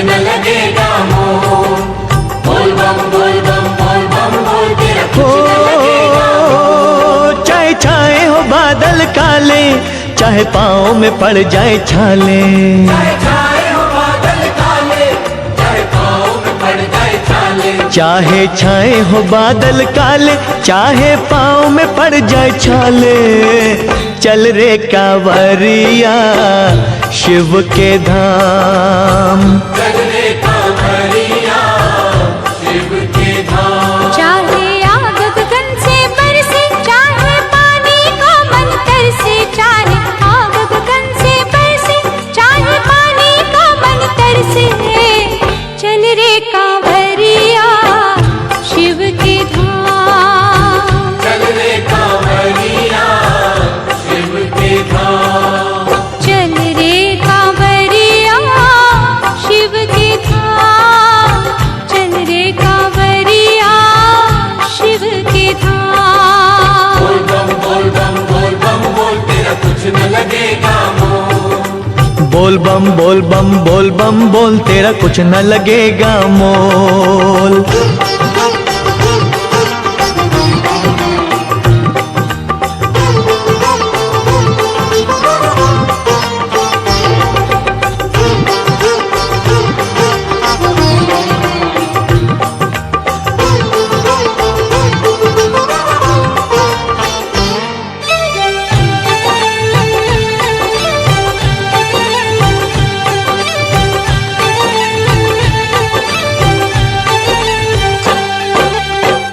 न लगेगा मोल। बोल बम बोल बम बोल बम बोल, तेरा कुछ न लगेगा मोल। चाहे छाए हो बादल काले, चाहे पाँव में पड़ जाए छाले, चाहे छाए हो बादल काले, चाहे पाँव में पड़ जाए छाले। चाहे छाए हो बादल काले, चाहे पाँव में पड़ जाए छाले। चल रे कांवरिया शिव के धाम, चल रे कांवरिया शिव के धाम। चाहे आग गगन से बरसे, चाहे पानी का मन तरसे, चाहे आग गगन से बरसे, चाहे पानी का मन तरसे। चल रे कांवरिया शिव के धाम, चल रे कांवरिया शिव के धाम। चल रे कांवरिया शिव के धाम, चल रे कांवरिया शिव के धाम। बोल बम बोल बम बोल बम बोल, तेरा कुछ न लगेगा मोल। बोल बम बोल बम बोल बम बोल, तेरा कुछ न लगेगा मोल।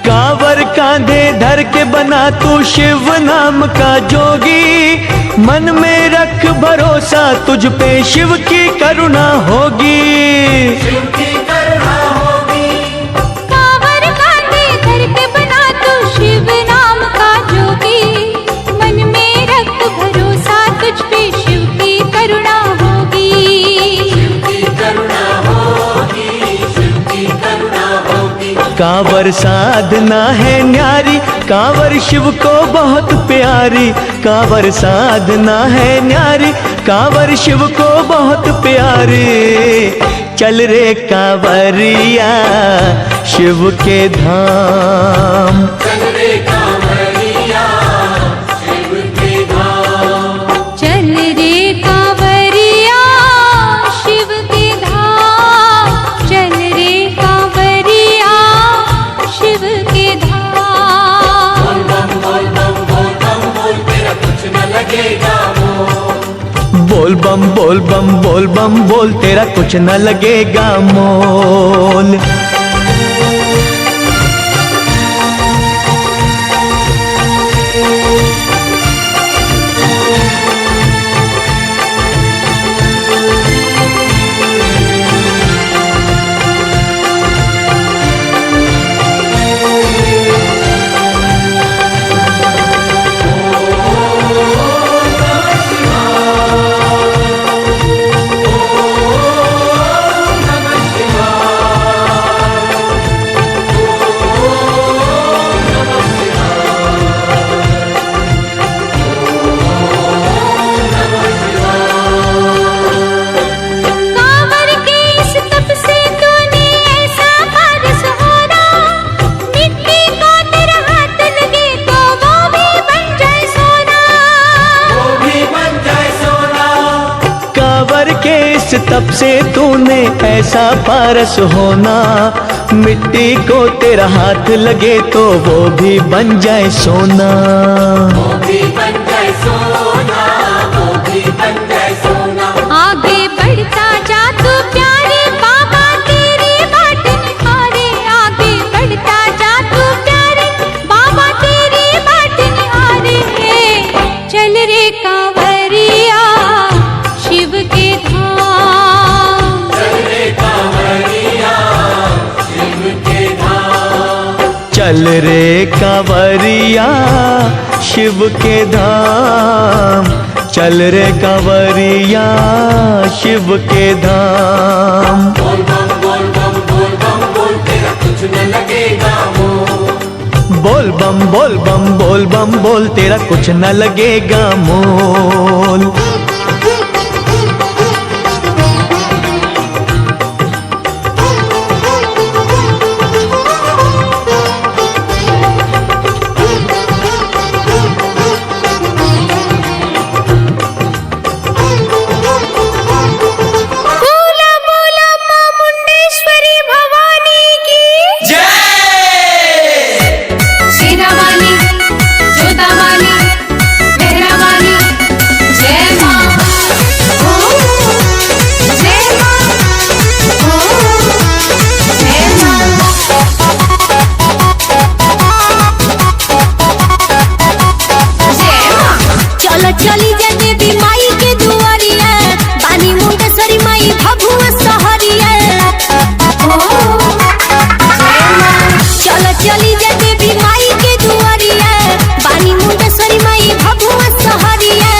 कांवर कांधे धर के बना तू शिव नाम का जोगी, मन में रख भरोसा तुझ पे शिव की करुणा होगी। शिव की करुणा होगी। कांवर कांधे धर के बना तू शिव नाम का जोगी, मन में रख भरोसा तुझ पे शिव की करुणा होगी। शिव की करुणा होगी, शिव की करुणा होगी। कांवर साधना है न्यारी, कांवर शिव को बहुत प्यारी। कांवर साधना है न्यारी, कांवर शिव को बहुत प्यारी। चल रे कांवरिया शिव के धाम, चल रे कांवरिया शिव के धाम। चल रे कांवरिया शिव के धाम, चल रे कांवरिया शिव के धाम। बोल बम बोल बम बोल बम बोल, तेरा कुछ न लगेगा मोल। बोल बम बोल बम बोल बम बोल, तेरा कुछ न लगेगा मोल। कांवर के इस तप से तूने ऐसा पारस होना, मिट्टी को तेरा हाथ लगे तो वो भी बन जाए सोना। वो भी बन जाए सोना। कांवर के इस तप से तूने ऐसा पारस होना, मिट्टी को तेरा हाथ लगे तो वो भी बन जाए सोना। वो भी बन जाए सोना, वो भी बन जाए सोना। आगे बढ़ता जा तू प्यारे, बाबा तेरी बाट निहारे। आगे बढ़ता जा तू प्यारे, बाबा तेरी बाट निहारे। चल रे कांवरिया शिव के धाम, चल रे कांवरिया शिव के धाम। चल रे कांवरिया शिव के धाम, चल रे कांवरिया शिव के धाम। बोल बम बोल बम बोल बम बोल, तेरा कुछ न लगेगा मोल। बोल बम बोल बम बोल बम बोल, तेरा कुछ न लगेगा मोल। चलो चली जा देवी माई के दुआरिया बानी मुंडेश्वरी माई भभुआ सहरिया चलो चली जा देवी माई के दुआरिया बानी मुंडेश्वरी माई भभुआ सहरिया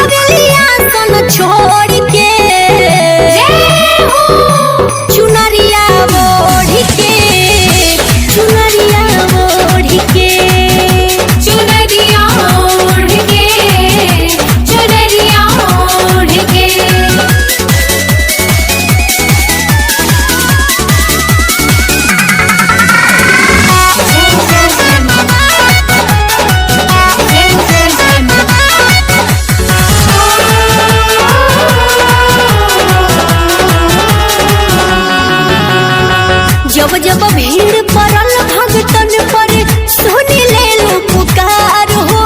अगलिया सन छोड़ के चुनरिया ओढ़ के चुनरिया ओढ़ के चुनरिया ओढ़ के चुनरिया ओढ़ के जब जब भीड़ पड़ल भगतन पर सुन ले लो पुकार हो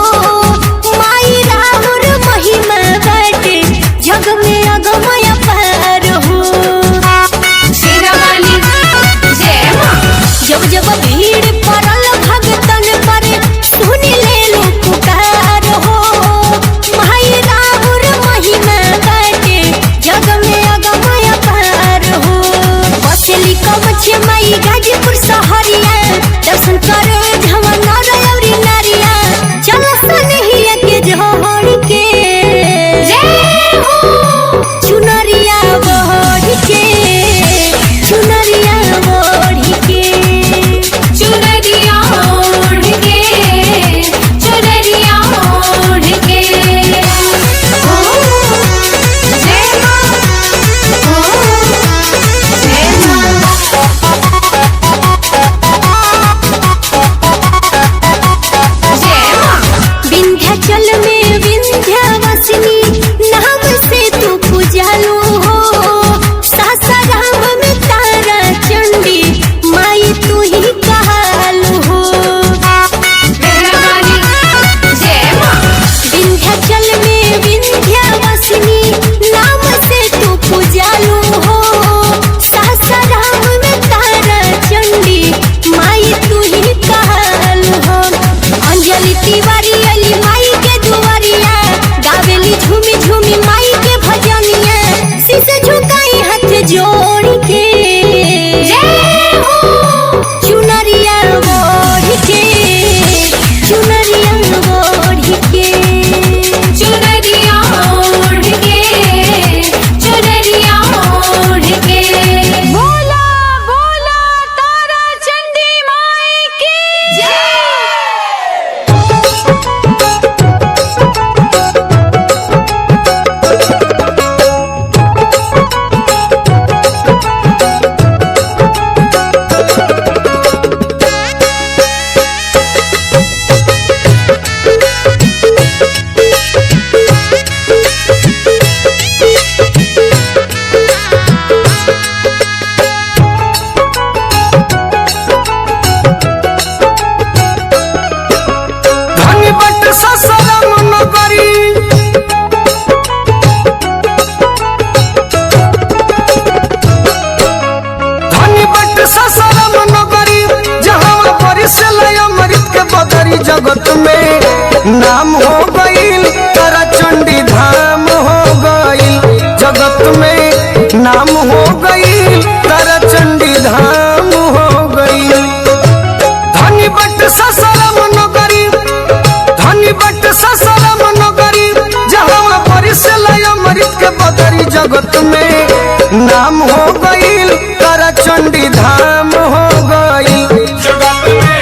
माई राहुर महिमा बाटे जग में अगमय पार हो जब जब भीड़ पड़ल भगतन पर सुन ले लो पुकार हो माई राहुर महिमा बाटे जग में अगमय पार हो बसली कवच माई गाजीपुर सहरिया दर्शन करे झमन रौरी नारिया चलो सनहिया के जोड़ के चुनरिया ओढ़ के चुनरिया ओढ़ के चुनरिया ओढ़ के चुनरिया ओढ़ के विंध्याचल में विंध्यवासिनी नाम से तू पूजालू हो सासाराम में तारा चंडी माई तू ही कहालू हो विंध्याचल में विंध्यवासिनी नाम से तू पूजालू हो सासाराम में तारा चंडी माई तू ही कहालू हो अंजलि तिवारी अली माई के दुआरिया गावेली झूमी झूमी माई के भजनिया शीश झुकाई हाथ जोड़ के चुनरिया ओढ़ के चुनरिया ओढ़ के चुनरिया ओढ़ के चुनरिया ओढ़ के बोला बोला तारा चंडी माई की जय। धनी बट ससरम नगरी धनी बट ससरम नगरी जहाँ परिसलय अमृत के बदरी जगत में नाम हो गईल तारा चंडी धाम हो गईल जगत में नाम हो गईल तारा चंडी धाम हो गईल धनी बट ससरम नगरी धनी बट ससरम नगरी जहाँ परिसलय अमृत के बदरी जगत में नाम हो गईल तारा चंडी धाम हो गईल जगत में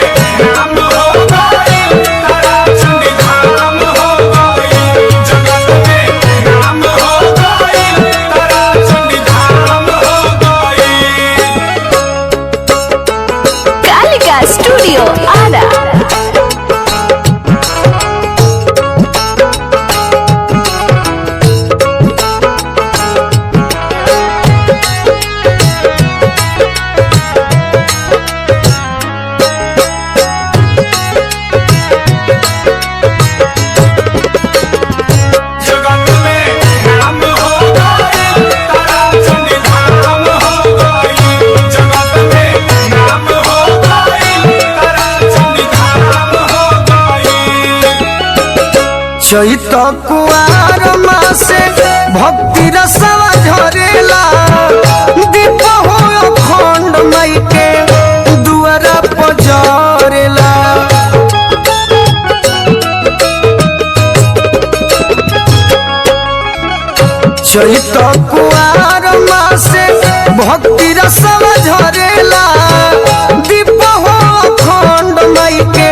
नाम हो गईल तारा चंडी धाम हो गईल जगत में नाम हो गईल तारा चंडी धाम हो गईल। कालिका स्टूडियो आरा चैत कुआर मासे भक्ति रसवा झरेला दीप हो अखंड माई के दुआरा पजरेला। चैत कुआर मासे भक्ति रसवा झरेला दीप हो अखंड माई के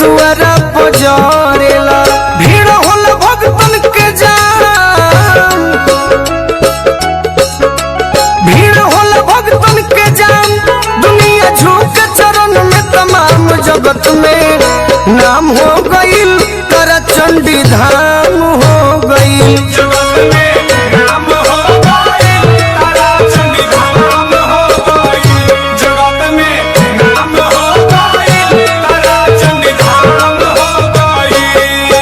दुआरा पजरेला। भीड़ होला भक्तन के जाम, भीड़ होला भक्तन के जाम, दुनिया झुक चरण में तमाम जगत में नाम हो गईल तारा चंडी धाम हो गईल। जगत में नाम हो गईल तारा चंडी धाम हो गईल। जगत में नाम हो गईल तारा चंडी धाम हो गईल।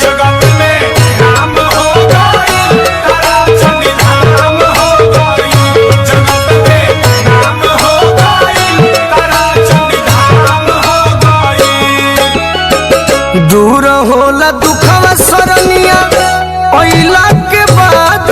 जगत में नाम हो गईल तारा चंडी धाम हो गईल। जगत में नाम हो गईल तारा चंडी धाम हो गईल। दूर होला दुखवा सरनिया अइला के बाद